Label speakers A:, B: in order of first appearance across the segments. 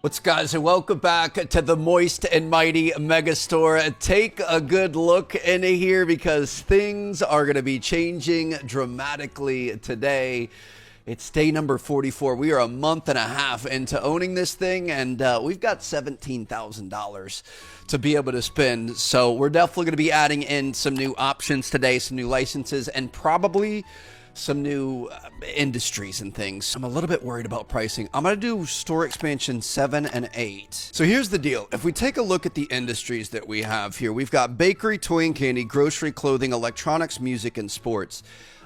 A: What's guys, and welcome back to the moist and mighty Megastore. Take a good look in here because things are going to be changing dramatically today. It's day number 44. We are a month and a half into owning this thing, and we've got $17,000 to be able to spend. So we're definitely going to be adding in some new options today, some new licenses, and probably some new industries and things. I'm a little bit worried about pricing. I'm gonna do store expansion 7 and 8. So here's the deal. If we take a look at the industries that we have here, we've got bakery, toy and candy, grocery, clothing, electronics, music, and sports.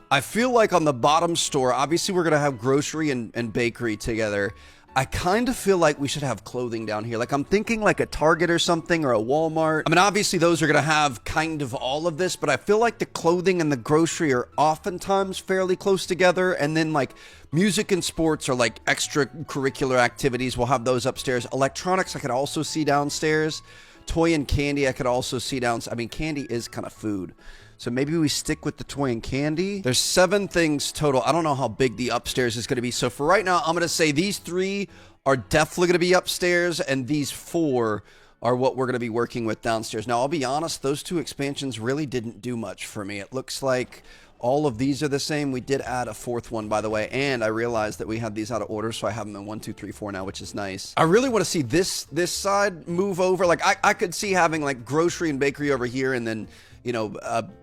A: I feel like on the bottom store, obviously we're gonna have grocery and bakery together. I kind of feel like we should have clothing down here. Like I'm thinking like a Target or something, or a Walmart. I mean, obviously those are going to have kind of all of this, but I feel like the clothing and the grocery are oftentimes fairly close together. And then like music and sports are like extracurricular activities. We'll have those upstairs. Electronics I could also see downstairs. Toy and candy I could also see downstairs. I mean, candy is kind of food, so maybe we stick with the toy and candy. There's 7 things total. I don't know how big the upstairs is going to be. So for right now, I'm going to say these 3 are definitely going to be upstairs, and these 4 are what we're going to be working with downstairs. Now, I'll be honest, those 2 expansions really didn't do much for me. It looks like all of these are the same. We did add a 4th one, by the way, and I realized that we had these out of order, so I have them in 1, 2, 3, 4 now, which is nice. I really want to see this side move over. Like I could see having like grocery and bakery over here, and then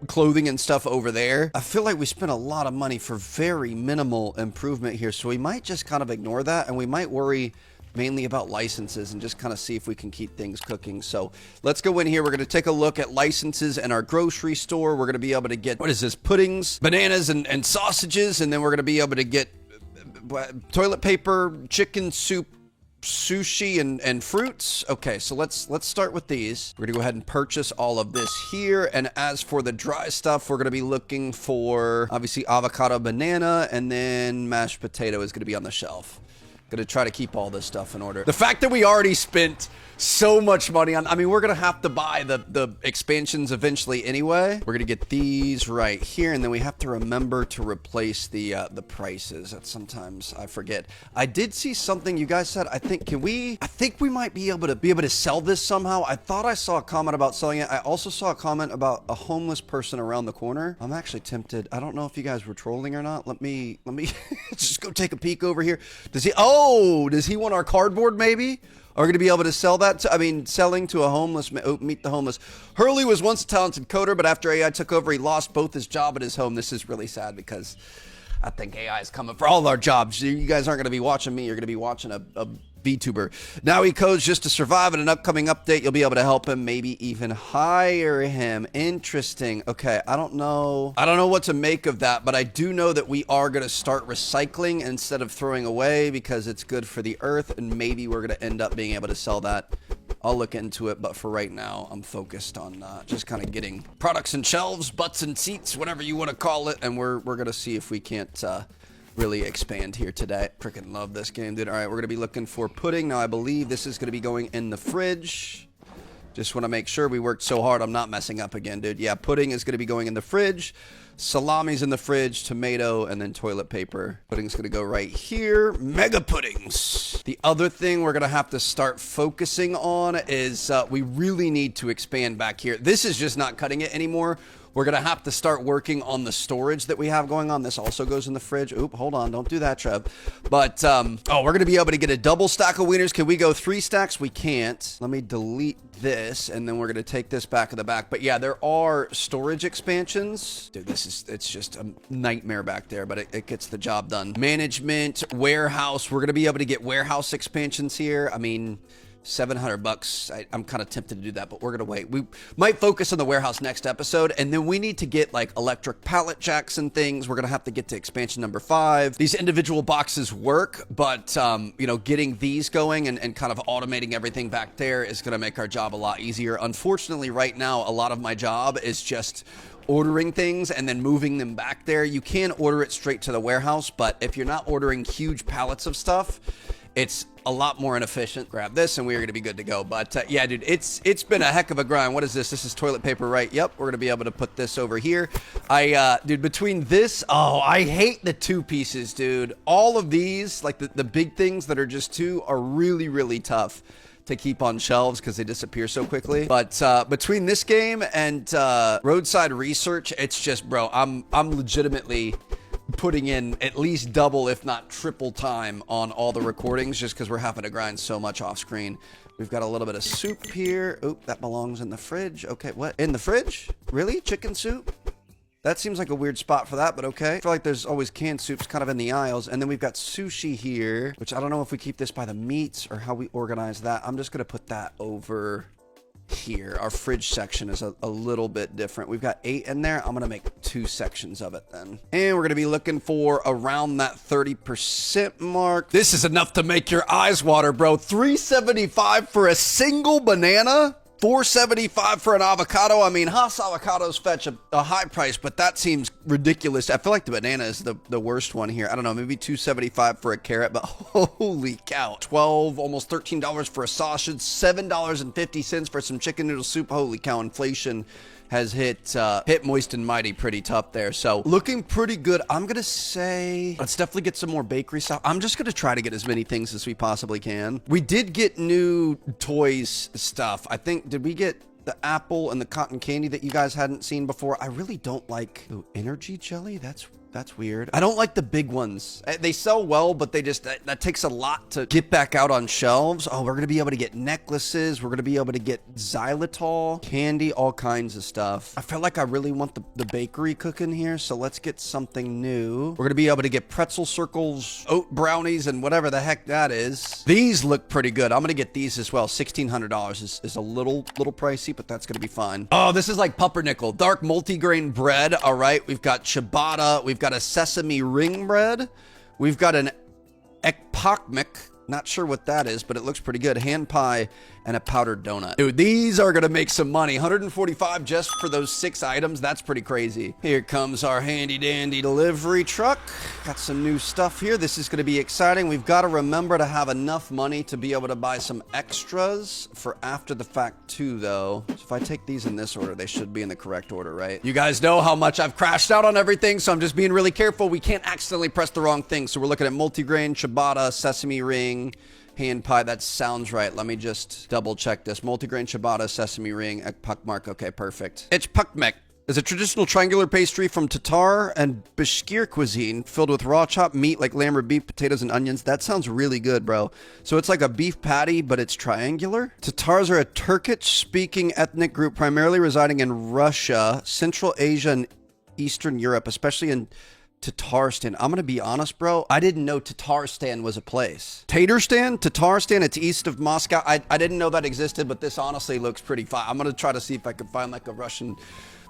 A: clothing and stuff over there. I feel like we spent a lot of money for very minimal improvement here, so we might just kind of ignore that, and we might worry mainly about licenses and just kind of see if we can keep things cooking. So let's go in here. We're going to take a look at licenses in our grocery store. We're going to be able to get, what is this, puddings, bananas, and sausages, and then we're going to be able to get toilet paper, chicken soup, sushi, and fruits. Okay, so let's start with these. We're gonna go ahead and purchase all of this here. And as for the dry stuff, we're gonna be looking for obviously avocado, banana, and then mashed potato is gonna be on the shelf. Gonna try to keep all this stuff in order. The fact that we already spent so much money on, I mean, we're gonna have to buy the expansions eventually anyway. We're gonna get these right here, and then we have to remember to replace the prices. That sometimes I forget. I did see something you guys said. I think we might be able to sell this somehow. I thought I saw a comment about selling it. I also saw a comment about a homeless person around the corner. I'm actually tempted. I don't know if you guys were trolling or not. Let me just go take a peek over here. Does he want our cardboard maybe? Are we going to be able to sell that? Selling to a homeless, meet the homeless. Hurley was once a talented coder, but after AI took over, he lost both his job and his home. This is really sad because I think AI is coming for all our jobs. You guys aren't going to be watching me. You're going to be watching a VTuber. Now he codes just to survive. In an upcoming update, you'll be able to help him, maybe even hire him. Interesting. Okay, I don't know what to make of that, but I do know that we are going to start recycling instead of throwing away because it's good for the earth, and maybe we're going to end up being able to sell that. I'll look into it, but for right now, I'm focused on just kind of getting products and shelves, butts and seats, whatever you want to call it, and we're going to see if we can't really expand here today. Freaking love this game, dude. All right, we're going to be looking for pudding. Now, I believe this is going to be going in the fridge. Just want to make sure we worked so hard I'm not messing up again, dude. Yeah, pudding is going to be going in the fridge. Salami's in the fridge, tomato, and then toilet paper. Pudding's going to go right here. Mega puddings. The other thing we're going to have to start focusing on is we really need to expand back here. This is just not cutting it anymore. We're going to have to start working on the storage that we have going on. This also goes in the fridge. Oop, hold on. Don't do that, Trev. But, we're going to be able to get a double stack of wieners. Can we go 3 stacks? We can't. Let me delete this, and then we're going to take this back in the back. But yeah, there are storage expansions. Dude, it's just a nightmare back there, but it gets the job done. Management, warehouse. We're going to be able to get warehouse expansions here. I mean, $700. I'm kind of tempted to do that, but we're going to wait. We might focus on the warehouse next episode, and then we need to get like electric pallet jacks and things. We're going to have to get to expansion number 5. These individual boxes work, but, getting these going and kind of automating everything back there is going to make our job a lot easier. Unfortunately, right now, a lot of my job is just ordering things and then moving them back there. You can order it straight to the warehouse, but if you're not ordering huge pallets of stuff, it's a lot more inefficient. Grab this and we are going to be good to go. But yeah, dude, it's been a heck of a grind. What is this? This is toilet paper, right? Yep, we're going to be able to put this over here. Dude, between this, oh, I hate the 2 pieces, dude. All of these, like the big things that are just 2 are really, really tough to keep on shelves because they disappear so quickly. But between this game and roadside research, it's just, bro, I'm legitimately putting in at least double, if not triple time on all the recordings just because we're having to grind so much off screen. We've got a little bit of soup here. Oop, that belongs in the fridge. Okay, what? In the fridge? Really? Chicken soup? That seems like a weird spot for that, but okay. I feel like there's always canned soups kind of in the aisles. And then we've got sushi here, which I don't know if we keep this by the meats or how we organize that. I'm just going to put that over here. Our fridge section is a little bit different. We've got 8 in there. I'm going to make 2 sections of it then. And we're going to be looking for around that 30% mark. This is enough to make your eyes water, bro. $3.75 for a single banana? $4.75 for an avocado. I mean, Haas avocados fetch a high price, but that seems ridiculous. I feel like the banana is the worst one here. I don't know, maybe $2.75 for a carrot, but holy cow. $12, almost $13 for a sausage, $7.50 for some chicken noodle soup. Holy cow, inflation has hit Moist and Mighty pretty tough there. So looking pretty good. I'm gonna say let's definitely get some more bakery stuff. I'm just gonna try to get as many things as we possibly can. We did get new toys stuff. I think, did we get the apple and the cotton candy that you guys hadn't seen before? I really don't like energy jelly. That's weird. I don't like the big ones. They sell well, but they just, that takes a lot to get back out on shelves. Oh, we're going to be able to get necklaces. We're going to be able to get xylitol, candy, all kinds of stuff. I feel like I really want the bakery cooking here, so let's get something new. We're going to be able to get pretzel circles, oat brownies, and whatever the heck that is. These look pretty good. I'm going to get these as well. $1,600 is a little pricey, but that's going to be fine. Oh, this is like pumpernickel. Dark multigrain bread. All right. We've got ciabatta. We've got a sesame ring bread. We've got an ekpakmik. Not sure what that is, but it looks pretty good. Hand pie and a powdered donut. Dude, these are gonna make some money. $145 just for those 6 items. That's pretty crazy. Here comes our handy dandy delivery truck. Got some new stuff here. This is gonna be exciting. We've got to remember to have enough money to be able to buy some extras for after the fact too, though. So if I take these in this order, they should be in the correct order, right? You guys know how much I've crashed out on everything, so I'm just being really careful. We can't accidentally press the wrong thing. So we're looking at multigrain, ciabatta, sesame ring, hand pie. That sounds right. Let me just double check this. Multigrain, ciabatta, sesame ring, ekpakmik. Okay, perfect. Ekpakmik is a traditional triangular pastry from Tatar and Bashkir cuisine filled with raw chopped meat like lamb or beef, potatoes, and onions. That sounds really good, bro. So it's like a beef patty, but it's triangular. Tatars are a Turkish-speaking ethnic group primarily residing in Russia, Central Asia, and Eastern Europe, especially in Tatarstan. I'm going to be honest, bro. I didn't know Tatarstan was a place. Tatarstan, it's east of Moscow. I didn't know that existed, but this honestly looks pretty fine. I'm going to try to see if I can find like a Russian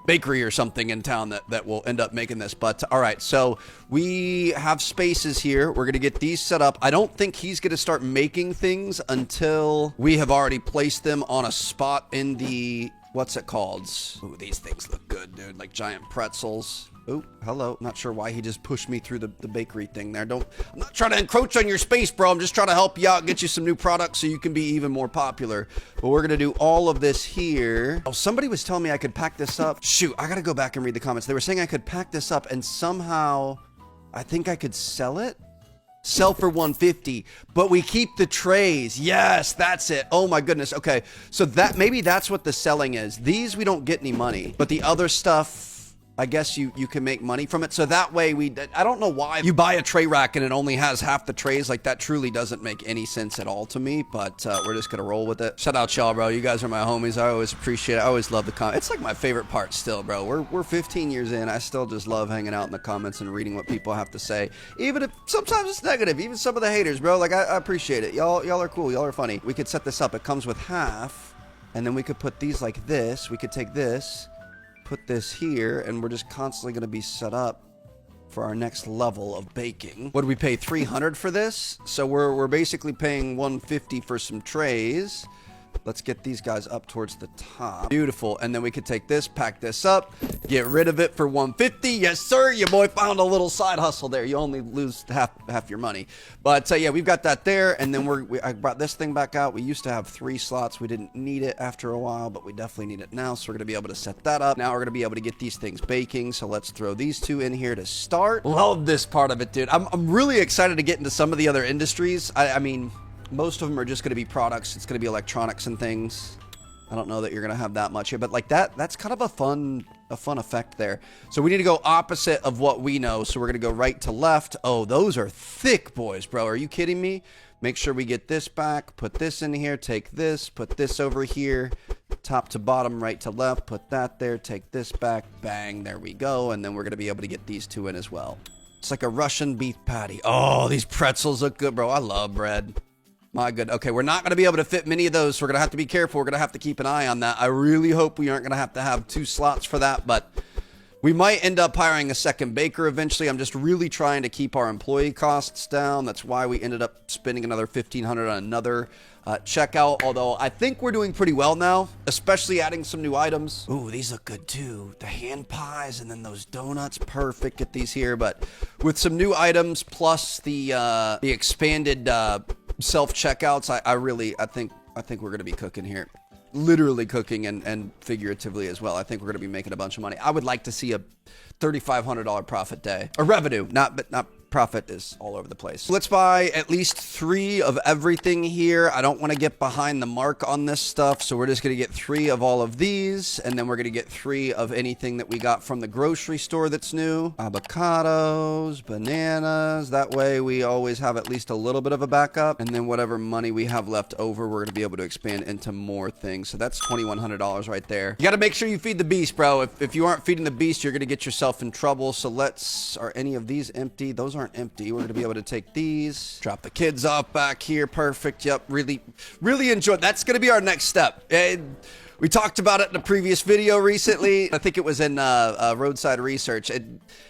A: bakery or something in town that will end up making this. But all right, so we have spaces here. We're going to get these set up. I don't think he's going to start making things until we have already placed them on a spot in the, what's it called? Ooh, these things look good, dude. Like giant pretzels. Oh, hello. Not sure why he just pushed me through the bakery thing there. I'm not trying to encroach on your space, bro. I'm just trying to help you out, get you some new products so you can be even more popular. But we're going to do all of this here. Oh, somebody was telling me I could pack this up. Shoot, I got to go back and read the comments. They were saying I could pack this up and somehow I think I could sell it. Sell for $150, but we keep the trays. Yes, that's it. Oh my goodness. Okay, so that maybe that's what the selling is. These we don't get any money, but the other stuff, I guess you can make money from it. So that way I don't know why you buy a tray rack and it only has half the trays. Like that truly doesn't make any sense at all to me, but we're just gonna roll with it. Shout out y'all, bro. You guys are my homies. I always appreciate it. I always love the comments. It's like my favorite part still, bro. We're 15 years in. I still just love hanging out in the comments and reading what people have to say. Even if sometimes it's negative, even some of the haters, bro. Like I appreciate it. Y'all are cool. Y'all are funny. We could set this up. It comes with half, and then we could put these like this. We could take this, put this here, and we're just constantly going to be set up for our next level of baking. What do we pay? $300 for this? So we're basically paying $150 for some trays. Let's get these guys up towards the top. Beautiful. And then we could take this, pack this up, get rid of it for 150. Yes, sir. Your boy found a little side hustle there. You only lose half your money. But yeah, we've got that there. And then I brought this thing back out. We used to have 3 slots. We didn't need it after a while, but we definitely need it now. So we're going to be able to set that up. Now we're going to be able to get these things baking. So let's throw these 2 in here to start. Love this part of it, dude. I'm really excited to get into some of the other industries. I mean, most of them are just going to be products. It's going to be electronics and things. I don't know that you're going to have that much here, but like that's kind of a fun effect there. So we need to go opposite of what we know. So we're going to go right to left. Oh, those are thick boys, bro. Are you kidding me? Make sure we get this back, put this in here, take this, put this over here, top to bottom, right to left, put that there, take this back, bang, there we go. And then we're going to be able to get these 2 in as well. It's like a Russian beef patty. Oh, these pretzels look good, bro. I love bread. My good. Okay, we're not going to be able to fit many of those, so we're going to have to be careful. We're going to have to keep an eye on that. I really hope we aren't going to have 2 slots for that, but we might end up hiring a second baker eventually. I'm just really trying to keep our employee costs down. That's why we ended up spending another $1,500 on another checkout, although I think we're doing pretty well now, especially adding some new items. Ooh, these look good too. The hand pies and then those donuts. Perfect. Get these here, but with some new items plus the expanded self-checkouts, I think we're going to be cooking here. Literally cooking and figuratively as well. I think we're going to be making a bunch of money. I would like to see a $3,500 profit day. Or revenue, not profit is all over the place. Let's buy at least 3 of everything here. I don't want to get behind the mark on this stuff, so we're just going to get 3 of all of these, and then we're going to get 3 of anything that we got from the grocery store that's new. Avocados, bananas. That way we always have at least a little bit of a backup, and then whatever money we have left over, we're going to be able to expand into more things. So that's $2,100 right there. You got to make sure you feed the beast, bro. If you aren't feeding the beast, you're going to get yourself in trouble. So are any of these empty? Those aren't empty. We're going to be able to take these, drop the kids off back here. Perfect. Yep. Really enjoy. That's going to be our next step. We talked about it in a previous video recently. I think it was in Roadside Research.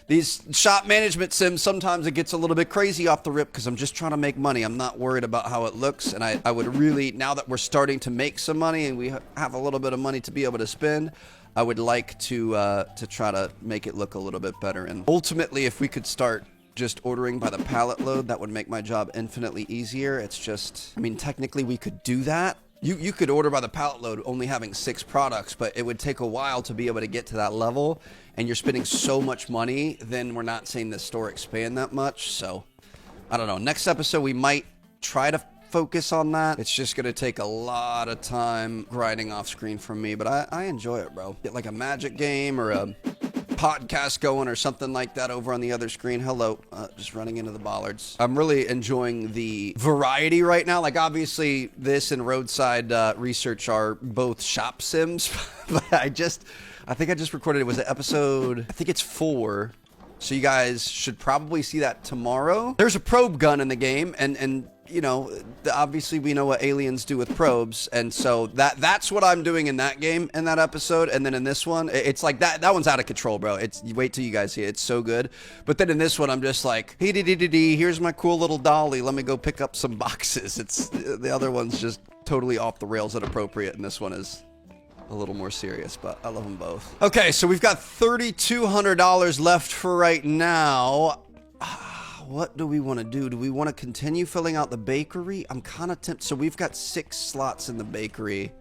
A: These shop management sims, sometimes it gets a little bit crazy off the rip because I'm just trying to make money. I'm not worried about how it looks. And I would really, now that we're starting to make some money and we have a little bit of money to be able to spend, I would like to try to make it look a little bit better. And ultimately, if we could start just ordering by the pallet load, that would make my job infinitely easier. It's just, I mean, technically we could do that. You could order by the pallet load only having 6 products, but it would take a while to be able to get to that level, and you're spending so much money, then we're not seeing the store expand that much. So I don't know. Next episode, we might try to focus on that. It's just going to take a lot of time grinding off screen from me, but I enjoy it, bro. Get like a magic game or a podcast going or something like that over on the other screen. Hello, just running into the bollards. I'm really enjoying the variety right now. Like, obviously this and Roadside Research are both shop sims, but I think I just recorded, it was an episode, I think it's 4. So you guys should probably see that tomorrow. There's a probe gun in the game, and you know, obviously we know what aliens do with probes, and so that's what I'm doing in that game, in that episode. And then in this one, it's like that one's out of control, bro. You wait till you guys see it. It's so good. But then in this one, I'm just like, here's my cool little dolly. Let me go pick up some boxes. It's the other one's just totally off the rails inappropriate, and this one is a little more serious, but I love them both. Okay, so we've got $3,200 left for right now. What do we want to do? Do we want to continue filling out the bakery? I'm kind of tempted. So we've got 6 slots in the bakery.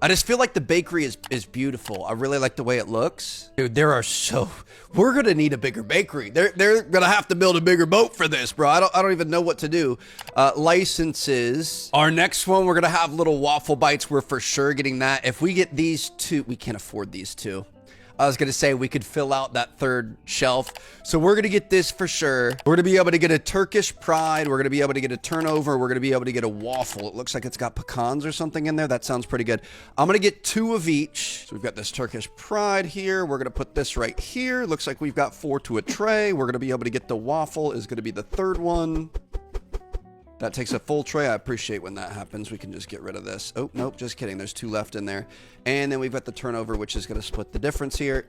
A: I just feel like the bakery is beautiful. I really like the way it looks. Dude, we're going to need a bigger bakery. They're going to have to build a bigger boat for this, bro. I don't even know what to do. Licenses. Our next one, we're going to have little waffle bites. We're for sure getting that. If we get these 2, we can't afford these 2. I was going to say we could fill out that 3rd shelf. So we're going to get this for sure. We're going to be able to get a Turkish Pride. We're going to be able to get a turnover. We're going to be able to get a waffle. It looks like it's got pecans or something in there. That sounds pretty good. I'm going to get 2 of each. So we've got this Turkish Pride here. We're going to put this right here. Looks like we've got 4 to a tray. We're going to be able to get the waffle is going to be the 3rd one. That takes a full tray. I appreciate when that happens. We can just get rid of this. Oh, nope, just kidding. There's 2 left in there. And then we've got the turnover, which is going to split the difference here.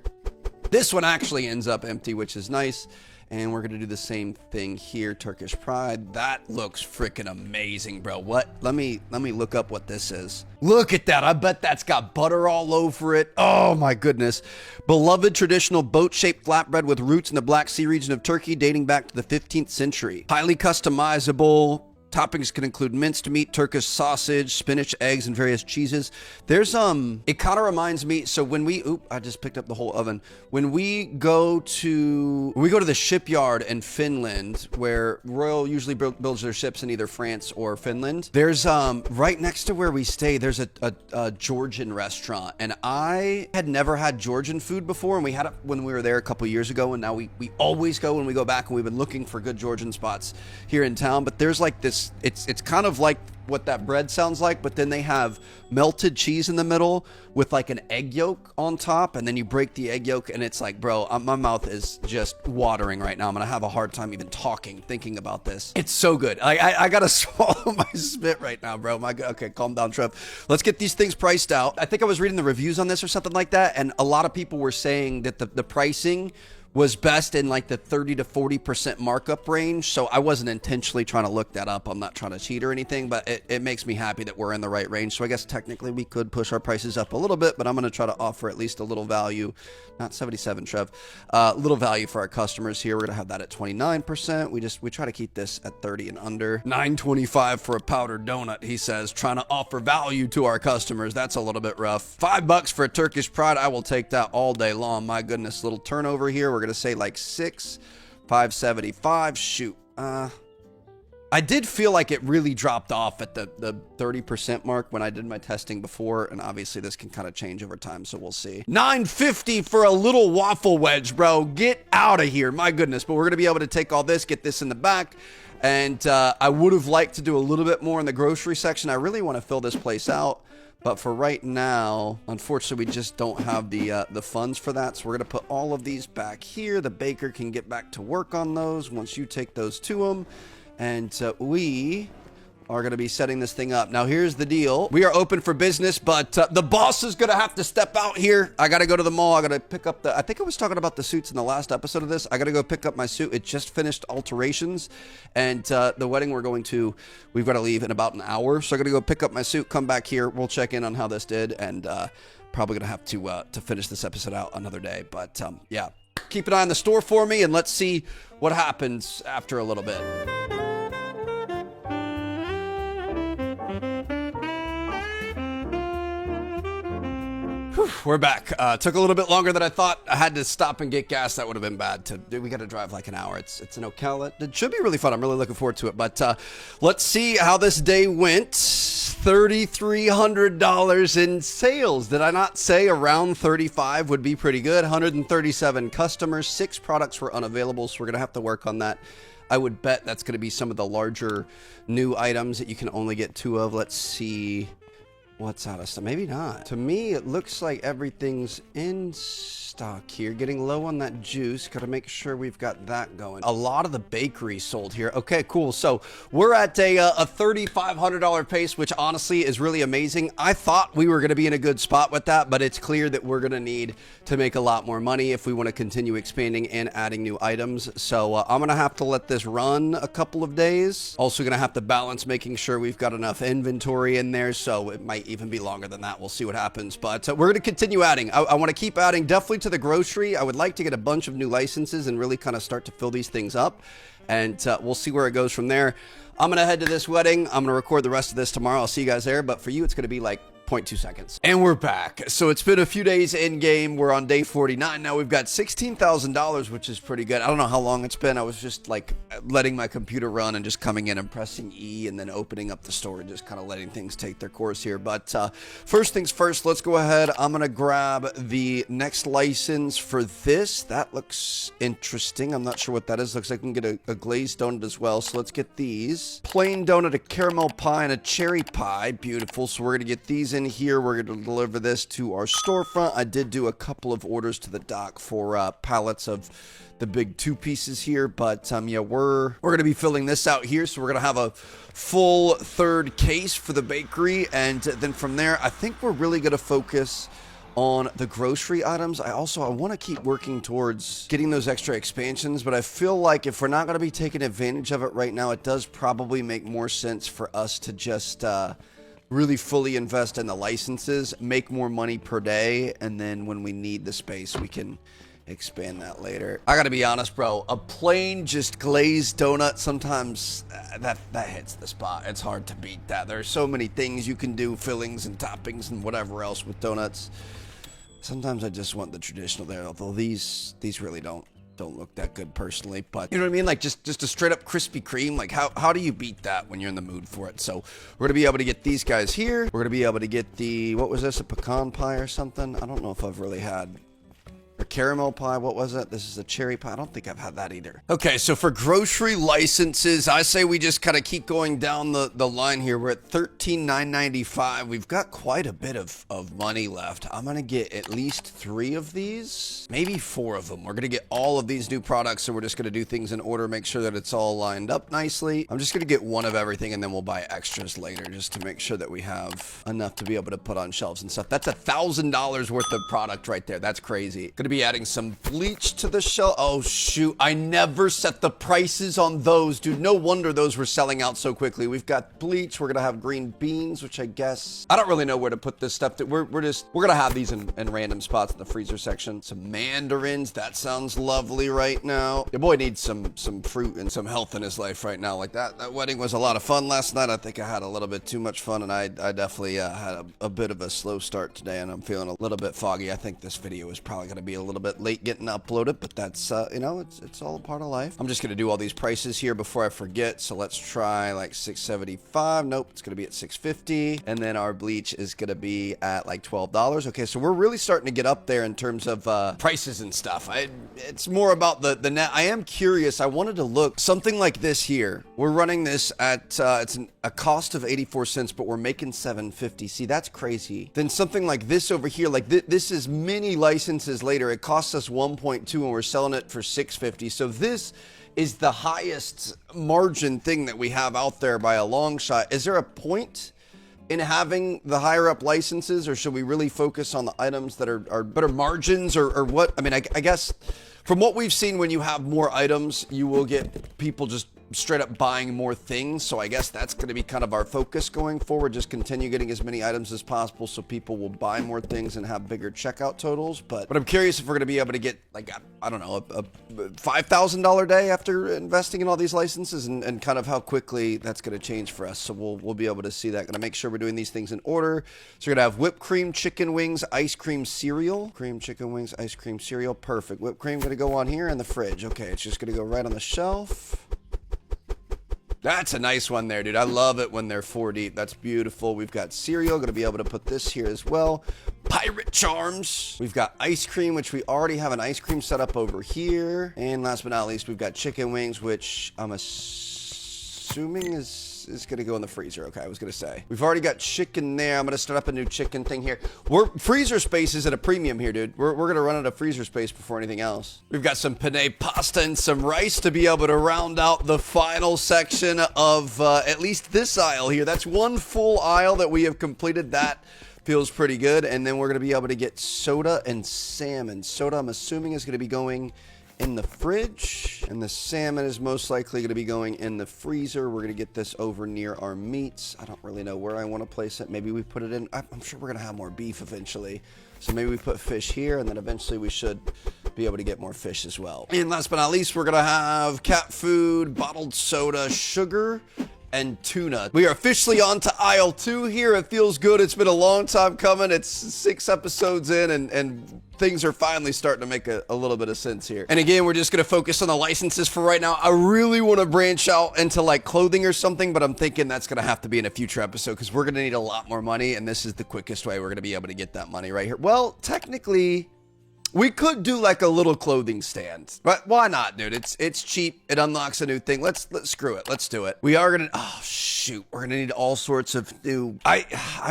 A: This one actually ends up empty, which is nice. And we're gonna do the same thing here. Turkish Pride. That looks freaking amazing, bro. What? Let me look up what this is. Look at that. I bet that's got butter all over it. Oh my goodness. Beloved traditional boat-shaped flatbread with roots in the Black Sea region of Turkey dating back to the 15th century. Highly customizable. Toppings can include minced meat, Turkish sausage, spinach, eggs, and various cheeses. There's, it kind of reminds me, so when we, I just picked up the whole oven. When we go to the shipyard in Finland, where Royal usually builds their ships in either France or Finland, there's, right next to where we stay, there's a Georgian restaurant. And I had never had Georgian food before, and we had it when we were there a couple years ago, and now we always go when we go back, and we've been looking for good Georgian spots here in town. But there's like this, it's kind of like what that bread sounds like, but then they have melted cheese in the middle with like an egg yolk on top, and then you break the egg yolk, and it's like, bro, my mouth is just watering right now. I'm gonna have a hard time even thinking about this. It's so good. I gotta swallow my spit right now, bro. Okay, calm down, Trev. Let's get these things priced out. I think I was reading the reviews on this or something like that, and a lot of people were saying that the pricing was best in like the 30 to 40% markup range. So I wasn't intentionally trying to look that up. I'm not trying to cheat or anything, but it makes me happy that we're in the right range. So I guess technically we could push our prices up a little bit, but I'm going to try to offer at least a little value, not 77, Trev, little value for our customers here. We're going to have that at 29%. We try to keep this at 30 and under. $9.25 for a powdered donut, he says, trying to offer value to our customers. That's a little bit rough. $5 for a Turkish Pride. I will take that all day long. My goodness, little turnover here. We're going to say like $5.75. Shoot. I did feel like it really dropped off at the 30% mark when I did my testing before, and obviously this can kind of change over time, so we'll see. $9.50 for a little waffle wedge, bro. Get out of here. My goodness. But we're going to be able to take all this, get this in the back, and I would have liked to do a little bit more in the grocery section. I really want to fill this place out. But for right now, unfortunately, we just don't have the funds for that. So we're going to put all of these back here. The baker can get back to work on those once you take those to him. And we are going to be setting this thing up. Now, here's the deal. We are open for business, but the boss is going to have to step out here. I got to go to the mall. I got to pick up I think I was talking about the suits in the last episode of this. I got to go pick up my suit. It just finished alterations. And the wedding we've got to leave in about an hour. So I got to go pick up my suit, come back here. We'll check in on how this did. And probably going to have to finish this episode out another day. But yeah, keep an eye on the store for me, and let's see what happens after a little bit. We're back. Took a little bit longer than I thought. I had to stop and get gas. That would have been bad. We got to drive like an hour. It's an Ocala. It should be really fun. I'm really looking forward to it. But let's see how this day went. $3,300 in sales. Did I not say around 35 would be pretty good? 137 customers. 6 products were unavailable, so we're going to have to work on that. I would bet that's going to be some of the larger new items that you can only get 2 of. Let's see. What's out of stuff? Maybe not. To me, it looks like everything's in stock here. Getting low on that juice. Got to make sure we've got that going. A lot of the bakery sold here. Okay, cool. So we're at a $3,500 pace, which honestly is really amazing. I thought we were going to be in a good spot with that, but it's clear that we're going to need to make a lot more money if we want to continue expanding and adding new items. So I'm going to have to let this run a couple of days. Also going to have to balance making sure we've got enough inventory in there. So it might even be longer than that. We'll see what happens. But we're going to continue adding. I want to keep adding definitely to the grocery. I would like to get a bunch of new licenses and really kind of start to fill these things up. And we'll see where it goes from there. I'm going to head to this wedding. I'm going to record the rest of this tomorrow. I'll see you guys there. But for you, it's going to be like 0.2 seconds. And we're back. So it's been a few days in game. We're on day 49 now. We've got $16,000, which is pretty good. I don't know how long it's been. I was just like letting my computer run and just coming in and pressing E and then opening up the store and just kind of letting things take their course here. But first things first, let's go ahead. I'm going to grab the next license for this. That looks interesting. I'm not sure what that is. Looks like I can get a glazed donut as well. So let's get these. Plain donut, a caramel pie, and a cherry pie. Beautiful. So we're going to get these in here. We're going to deliver this to our storefront. I did do a couple of orders to the dock for pallets of the big 2 pieces here, but yeah, we're going to be filling this out here. So we're going to have a full 3rd case for the bakery, and then from there, I think we're really going to focus on the grocery items. I want to keep working towards getting those extra expansions, but I feel like if we're not going to be taking advantage of it right now, it does probably make more sense for us to just really fully invest in the licenses, make more money per day, and then when we need the space, we can expand that later. I gotta be honest, bro, a plain just glazed donut, sometimes that hits the spot. It's hard to beat that. There's so many things you can do, fillings and toppings and whatever else with donuts. Sometimes I just want the traditional there, although these really don't look that good personally, but you know what I mean? Like just a straight up Krispy Kreme. Like how do you beat that when you're in the mood for it? So we're gonna be able to get these guys here. We're gonna be able to get the, what was this, a pecan pie or something? I don't know if I've really had a caramel pie. What was it? This is a cherry pie. I don't think I've had that either. Okay, so for grocery licenses, I say we just kind of keep going down the line here. We're at $13,995. We've got quite a bit of money left. I'm gonna get at least 3 of these, maybe 4 of them. We're gonna get all of these new products, so we're just gonna do things in order, make sure that it's all lined up nicely. I'm just gonna get 1 of everything, and then we'll buy extras later, just to make sure that we have enough to be able to put on shelves and stuff. That's $1,000 worth of product right there. That's crazy. Gonna be adding some bleach to the shelf. Oh shoot, I never set the prices on those, dude. No wonder those were selling out so quickly. We've got bleach. We're gonna have green beans, which I guess, I don't really know where to put this stuff. We're gonna have these in random spots in the freezer section. Some mandarins. That sounds lovely right now. Your boy needs some fruit and some health in his life right now. Like that wedding was a lot of fun last night. I think I had a little bit too much fun, and I definitely had a bit of a slow start today, and I'm feeling a little bit foggy. I think this video is probably gonna be a little bit late getting uploaded, but that's you know, it's all a part of life. I'm just gonna do all these prices here before I forget. So let's try like $6.75. Nope, it's gonna be at $6.50, and then our bleach is gonna be at like $12. Okay, so we're really starting to get up there in terms of prices and stuff. It's more about the net. I am curious. I wanted to look something like this here. We're running this at a cost of 84 cents, but we're making $7.50. See, that's crazy. Then something like this over here, like this is many licenses later. It costs us 1.2 and we're selling it for $6.50. So this is the highest margin thing that we have out there by a long shot. Is there a point in having the higher up licenses, or should we really focus on the items that are better margins, or what? I mean, I guess from what we've seen, when you have more items, you will get people just straight up buying more things. So I guess that's going to be kind of our focus going forward. Just continue getting as many items as possible so people will buy more things and have bigger checkout totals. But I'm curious if we're going to be able to get, like, I don't know, a $5,000 day after investing in all these licenses, and kind of how quickly that's going to change for us. So we'll be able to see that. Going to make sure we're doing these things in order. So we're going to have whipped cream, chicken wings, ice cream cereal. Cream, chicken wings, ice cream cereal. Perfect. Whipped cream going to go on here in the fridge. Okay, it's just going to go right on the shelf. That's a nice one there, dude. I love it when they're 4 deep. That's beautiful. We've got cereal. Going to be able to put this here as well. Pirate Charms. We've got ice cream, which we already have an ice cream set up over here. And last but not least, we've got chicken wings, which I'm assuming is going to go in the freezer. Okay, I was going to say. We've already got chicken there. I'm going to start up a new chicken thing here. Freezer space is at a premium here, dude. We're going to run out of freezer space before anything else. We've got some penne pasta and some rice to be able to round out the final section of at least this aisle here. That's one full aisle that we have completed. That feels pretty good. And then we're going to be able to get soda and salmon. Soda, I'm assuming, is going to be going in the fridge, and the salmon is most likely going to be going in the freezer. We're going to get this over near our meats. I don't really know where I want to place it. Maybe we put it in. I'm sure we're going to have more beef eventually, so maybe we put fish here, and then eventually we should be able to get more fish as well. And last but not least, we're going to have cat food, bottled soda, sugar, and tuna. We are officially on to aisle 2 here. It feels good. It's been a long time coming. It's 6 episodes in, and things are finally starting to make a little bit of sense here. And again, we're just going to focus on the licenses for right now. I really want to branch out into like clothing or something, but I'm thinking that's going to have to be in a future episode, because we're going to need a lot more money, and this is the quickest way we're going to be able to get that money right here. Well, technically, We could do like a little clothing stand, but why not, dude? It's cheap. It unlocks a new thing. Let's screw it. Let's do it. We are gonna. Oh shoot, we're gonna need all sorts of new. I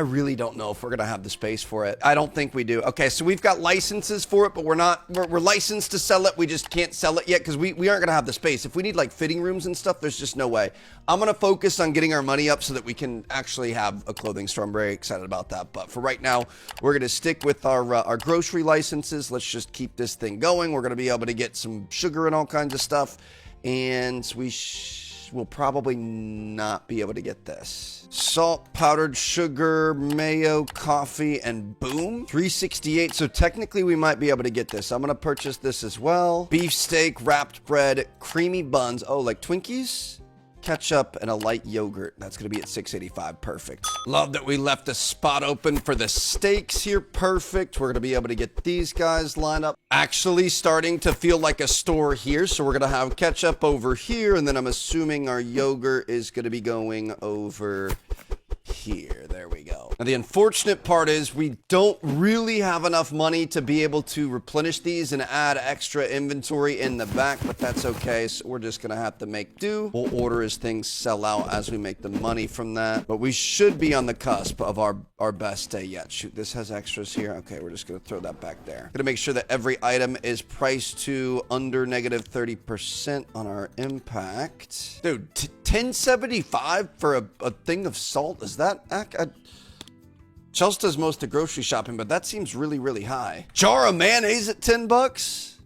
A: really don't know if we're gonna have the space for it. I don't think we do. Okay, so we've got licenses for it, but we're not. We're licensed to sell it. We just can't sell it yet because we aren't gonna have the space. If we need like fitting rooms and stuff, there's just no way. I'm gonna focus on getting our money up so that we can actually have a clothing store. I'm very excited about that. But for right now, we're gonna stick with our grocery licenses. Let's just keep this thing going. We're gonna be able to get some sugar and all kinds of stuff, and we will probably not be able to get this. Salt, powdered sugar, mayo, coffee, and boom. 368. So technically we might be able to get this. I'm going to purchase this as well. Beef steak, wrapped bread, creamy buns. Oh, like Twinkies? Ketchup, and a light yogurt. That's going to be at $6.85. Perfect. Love that we left a spot open for the steaks here. Perfect. We're going to be able to get these guys lined up. Actually starting to feel like a store here. So we're going to have ketchup over here. And then I'm assuming our yogurt is going to be going over here. There we go. Now, the unfortunate part is we don't really have enough money to be able to replenish these and add extra inventory in the back, but that's okay. So we're just going to have to make do. We'll order as things sell out as we make the money from that, but we should be on the cusp of our best day yet. Shoot, this has extras here. Okay, we're just going to throw that back there. Going to make sure that every item is priced to under negative 30% on our impact. Dude, 1075 for a thing of salt? Is that... Chelsea does most of the grocery shopping, but that seems really, really high. Jar of mayonnaise at $10?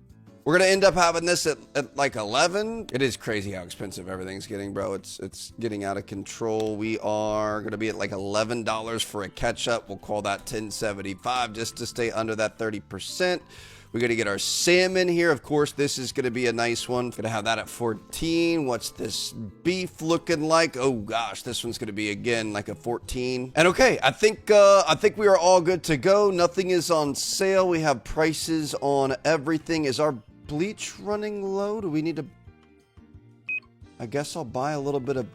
A: We're going to end up having this at like 11. It is crazy how expensive everything's getting, bro. It's getting out of control. We are going to be at like $11 for a ketchup. We'll call that 1075 just to stay under that 30%. We're going to get our salmon here. Of course, this is going to be a nice one. Going to have that at 14. What's this beef looking like? Oh gosh, this one's going to be again like a 14. And okay, I think we are all good to go. Nothing is on sale. We have prices on everything. Is our bleach running low? Do we need to... I guess I'll buy a little bit of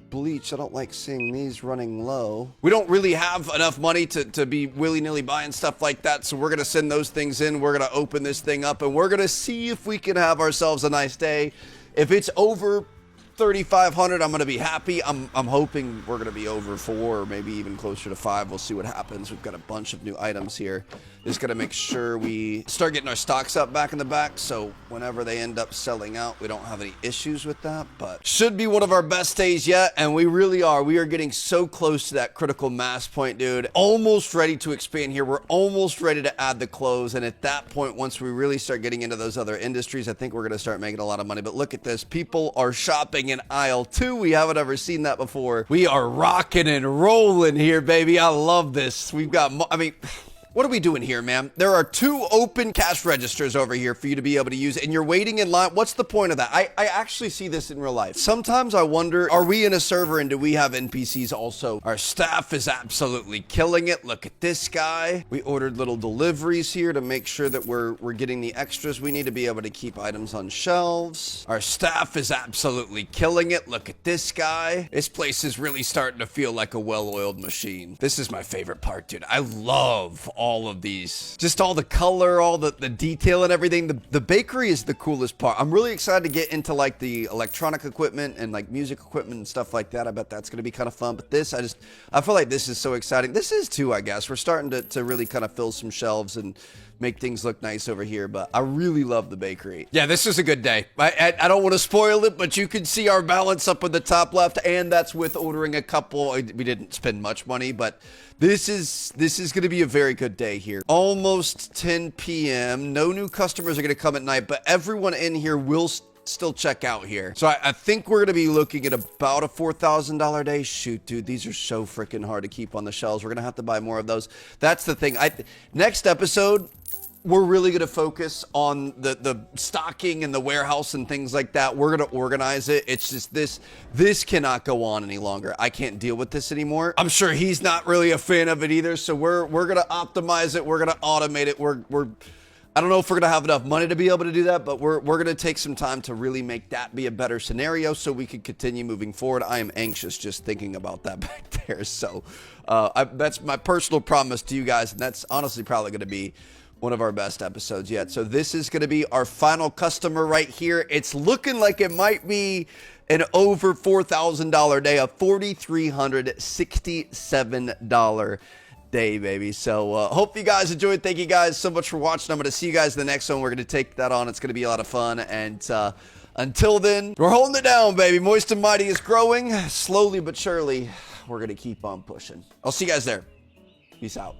A: bleach. I don't like seeing these running low. We don't really have enough money to be willy-nilly buying stuff like that, so we're going to send those things in. We're going to open this thing up, and we're going to see if we can have ourselves a nice day. If it's over 3,500, I'm going to be happy. I'm hoping we're going to be over 4 or maybe even closer to 5. We'll see what happens. We've got a bunch of new items here. Just got to make sure we start getting our stocks up back in the back, so whenever they end up selling out, we don't have any issues with that. But should be one of our best days yet, and we really are. We are getting so close to that critical mass point, dude. Almost ready to expand here. We're almost ready to add the clothes, and at that point, once we really start getting into those other industries, I think we're going to start making a lot of money. But look at this. People are shopping in aisle 2. We haven't ever seen that before. We are rocking and rolling here, baby. I love this. We've got, what are we doing here, man? There are 2 open cash registers over here for you to be able to use, and you're waiting in line. What's the point of that? I actually see this in real life. Sometimes I wonder, are we in a server and do we have NPCs also? Our staff is absolutely killing it. Look at this guy. We ordered little deliveries here to make sure that we're getting the extras we need to be able to keep items on shelves. Our staff is absolutely killing it. Look at this guy. This place is really starting to feel like a well-oiled machine. This is my favorite part, dude. I love all of these, just all the color, all the detail and everything. The bakery is the coolest part. I'm really excited to get into like the electronic equipment and like music equipment and stuff like that. I bet that's going to be kind of fun. But this, I feel like this is so exciting. This is too, I guess. We're starting to really kind of fill some shelves and make things look nice over here, but I really love the bakery. Yeah, this is a good day. I don't want to spoil it, but you can see our balance up in the top left, and that's with ordering a couple. We didn't spend much money, but this is going to be a very good day here. Almost 10 p.m. No new customers are going to come at night, but everyone in here will still check out here. So I think we're going to be looking at about a $4,000 day. Shoot, dude, these are so freaking hard to keep on the shelves. We're going to have to buy more of those. That's the thing. Next episode, we're really going to focus on the stocking and the warehouse and things like that. We're going to organize it. It's just this cannot go on any longer. I can't deal with this anymore. I'm sure he's not really a fan of it either. So we're going to optimize it. We're going to automate it. I don't know if we're going to have enough money to be able to do that, but we're going to take some time to really make that be a better scenario so we can continue moving forward. I am anxious just thinking about that back there. So that's my personal promise to you guys. And that's honestly probably going to be One of our best episodes yet. So this is going to be our final customer right here. It's looking like it might be an over $4,000 day, a $4,367 day, baby. So hope you guys enjoyed. Thank you guys so much for watching. I'm going to see you guys in the next one. We're going to take that on. It's going to be a lot of fun. And until then, we're holding it down, baby. Moist and Mighty is growing slowly but surely. We're going to keep on pushing. I'll see you guys there. Peace out.